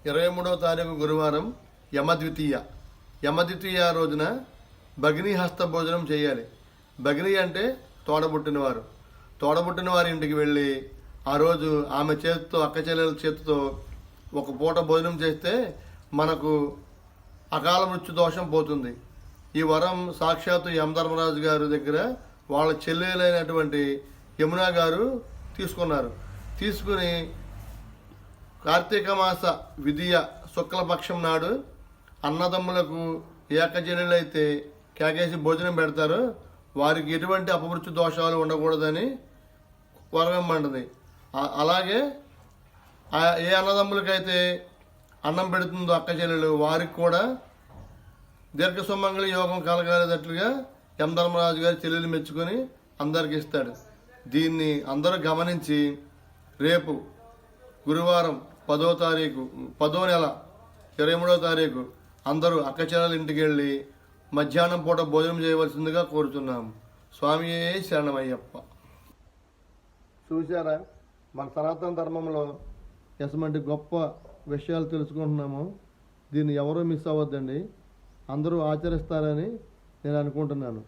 23వ తారీఖు గురువారం యమద్వితీయ రోజున భగినీ హస్త భోజనం చేయాలి. భగిని అంటే తోడబుట్టిన వారి ఇంటికి వెళ్ళి ఆ రోజు ఆమె చేతితో, అక్క చెల్లెల చేతితో ఒక పూట భోజనం చేస్తే మనకు అకాల మృత్యు దోషం పోతుంది. ఈ వరం సాక్షాత్తు యమధర్మరాజు గారి దగ్గర వాళ్ళ చెల్లెలైనటువంటి యమున గారు తీసుకుని కార్తీక మాస విధియ శుక్లపక్షం నాడు అన్నదమ్ములకు ఏకజనులైతే కేకేసి భోజనం పెడతారో వారికి ఎటువంటి అపమృత్యు దోషాలు ఉండకూడదని వరమిమ్మంటుంది. అలాగే ఏ అన్నదమ్ములకైతే అన్నం పెడుతుందో అక్క చెల్లెలు వారికి కూడా దీర్ఘ సుమంగళి యోగం కలగాలేటట్లుగా యమధర్మరాజు గారి చెల్లెలు మెచ్చుకొని అందరికి ఇస్తాడు. దీన్ని అందరూ గమనించి రేపు గురువారం 10వ నెల 23వ తారీఖు అందరూ అక్క చెల్లెల ఇంటికి వెళ్ళి మధ్యాహ్నం పూట భోజనం చేయవలసిందిగా కోరుతున్నాము. స్వామియే శరణమయ్యప్ప. చూసారా, మన సనాతన ధర్మంలో ఎటువంటి గొప్ప విషయాలు తెలుసుకుంటున్నాము. దీన్ని ఎవరూ మిస్ అవ్వద్దండి, అందరూ ఆచరిస్తారని నేను అనుకుంటున్నాను.